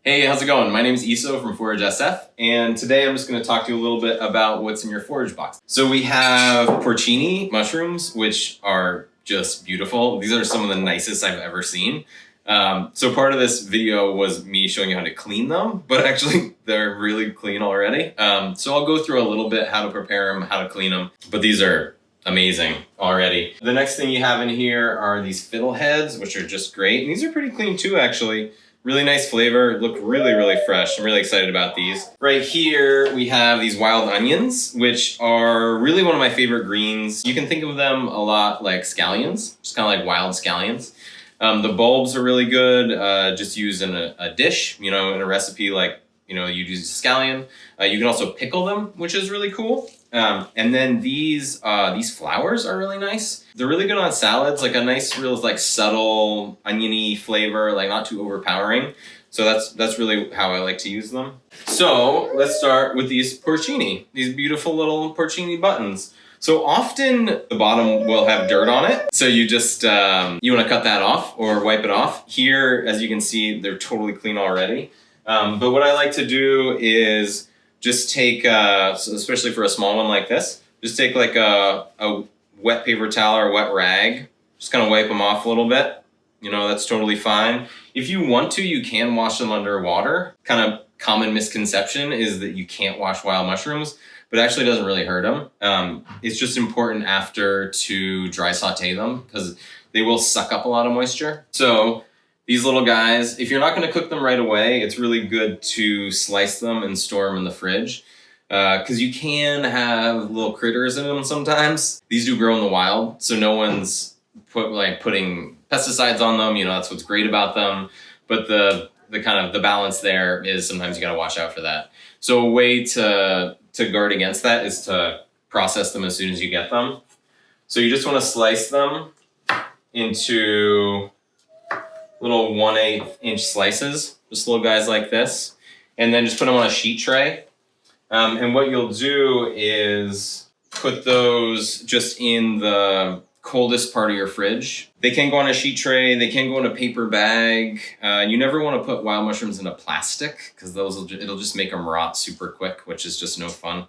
Hey, how's it going? My name is Iso from forageSF, and today I'm just going to talk to you a little bit about what's in your forage box. So we have porcini mushrooms, which are just beautiful. These are some of the nicest I've ever seen. So part of this video was me showing you how to clean them, but actually they're really clean already. So I'll go through a little bit how to prepare them, how to clean them, but these are amazing already. The next thing you have in here are these Fiddleheads, which are just great. And these are pretty clean too, actually. Really nice flavor, look really, really fresh. I'm really excited about these. Right here, we have these wild onions, which are really one of my favorite greens. You can think of them a lot like scallions, just kind of like wild scallions. The bulbs are really good, just used in a dish, in a recipe like, you'd use a scallion. You can also pickle them, which is really cool. And then these flowers are really nice. They're really good on salads, like a nice, real like subtle oniony flavor, like not too overpowering. So that's really how I like to use them. So let's start with these porcini, these beautiful little porcini buttons. So often the bottom will have dirt on it. So you just, you want to cut that off or wipe it off. Here, as you can see, they're totally clean already. But what I like to do is just take, especially for a small one like this, just take like a wet paper towel or a wet rag, just kind of wipe them off a little bit. That's totally fine. If you want to, you can wash them under water. Kind of common misconception is that you can't wash wild mushrooms, but it actually doesn't really hurt them. It's just important after to dry saute them because they will suck up a lot of moisture. So these little guys, if you're not going to cook them right away, it's really good to slice them and store them in the fridge because you can have little critters in them sometimes. These do grow in the wild, so no one's putting pesticides on them. That's what's great about them. But the kind of the balance there is sometimes you got to watch out for that. So a way to guard against that is to process them as soon as you get them. So you just want to slice them into little 1/8 inch slices, just little guys like this, and then just put them on a sheet tray. And what you'll do is put those just in the coldest part of your fridge. They can go on a sheet tray, they can go in a paper bag. You never want to put wild mushrooms in a plastic because it'll just make them rot super quick, which is just no fun.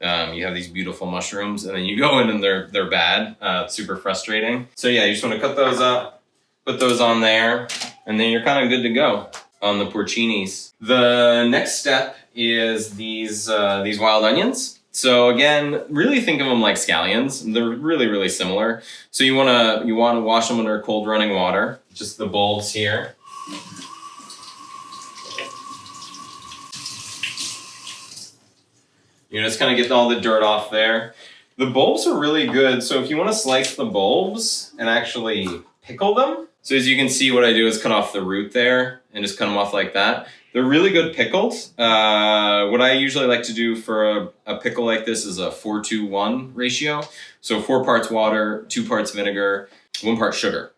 You have these beautiful mushrooms and then you go in and they're bad. It's super frustrating. So yeah, you just want to cut those up. Put those on there, and then you're kind of good to go on the porcinis. The next step is these wild onions. So again, really think of them like scallions. They're really, really similar. So you wanna wash them under cold running water. Just the bulbs here. Just kind of get all the dirt off there. The bulbs are really good. So if you want to slice the bulbs and actually pickle them. So as you can see, what I do is cut off the root there and just cut them off like that. They're really good pickled. What I usually like to do for a pickle like this is a 4-to-1 ratio. So 4 parts water, 2 parts vinegar, 1 part sugar.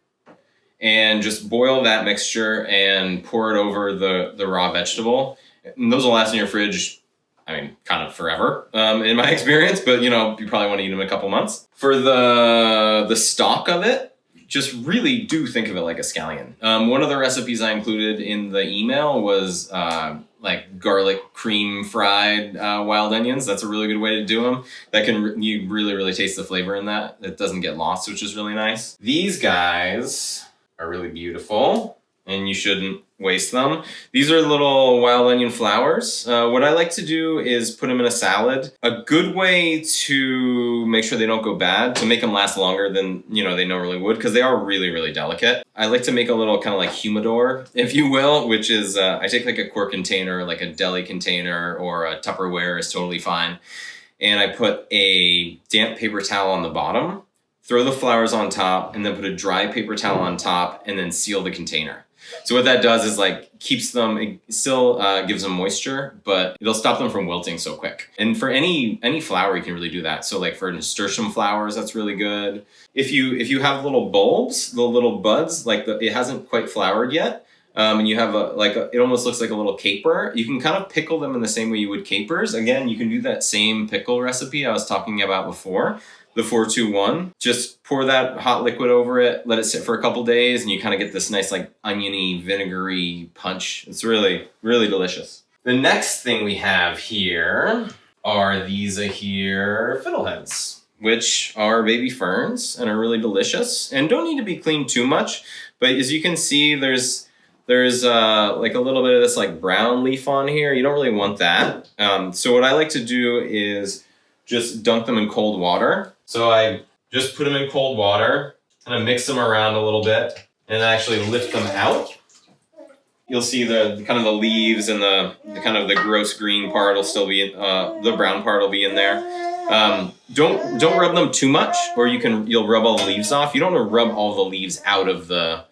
And just boil that mixture and pour it over the raw vegetable. And those will last in your fridge, kind of forever, in my experience, but you probably want to eat them a couple months. For the stock of it, just really do think of it like a scallion. One of the recipes I included in the email was like garlic cream fried wild onions. That's a really good way to do them. You really, really taste the flavor in that. It doesn't get lost, which is really nice. These guys are really beautiful and you shouldn't waste them. These are little wild onion flowers. What I like to do is put them in a salad. A good way to make sure they don't go bad, to make them last longer than they normally would, because they are really, really delicate. I like to make a little kind of like humidor, if you will, which is I take like a quart container, like a deli container, or a Tupperware is totally fine. And I put a damp paper towel on the bottom, throw the flowers on top, and then put a dry paper towel on top, and then seal the container. So what that does is keeps them, it still gives them moisture, but it'll stop them from wilting so quick. And for any flower, you can really do that. So like for nasturtium flowers, that's really good. If you have little bulbs, the little buds, it hasn't quite flowered yet, and you have it almost looks like a little caper, you can kind of pickle them in the same way you would capers. Again, you can do that same pickle recipe I was talking about before, the 421. Just pour that hot liquid over it, let it sit for a couple days, and you kind of get this nice like oniony, vinegary punch. It's really, really delicious. The next thing we have here are these Ahir Fiddleheads, which are baby ferns and are really delicious and don't need to be cleaned too much. But as you can see, there's like a little bit of this like brown leaf on here. You don't really want that. So what I like to do is just dunk them in cold water. So I just put them in cold water and I mix them around a little bit and actually lift them out. You'll see the kind of the leaves and the kind of the gross green part will still be the brown part will be in there. Don't rub them too much, or you'll rub all the leaves off. You don't want to rub all the leaves out of the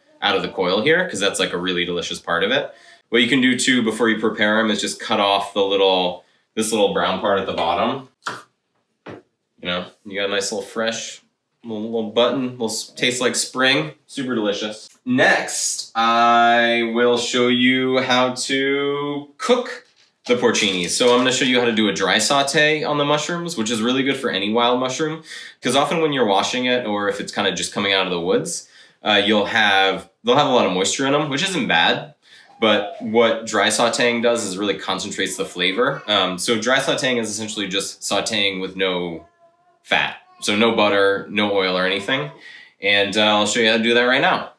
coil here, because that's like a really delicious part of it. What you can do too before you prepare them is just cut off this little brown part at the bottom. You know, you got a nice little fresh little button. Will taste like spring. Super delicious. Next, I will show you how to cook the porcini. So I'm going to show you how to do a dry saute on the mushrooms, which is really good for any wild mushroom, because often when you're washing it, or if it's kind of just coming out of the woods, they'll have a lot of moisture in them, which isn't bad. But what dry sauteing does is really concentrates the flavor. So dry sauteing is essentially just sauteing with no fat. So no butter, no oil or anything. And I'll show you how to do that right now.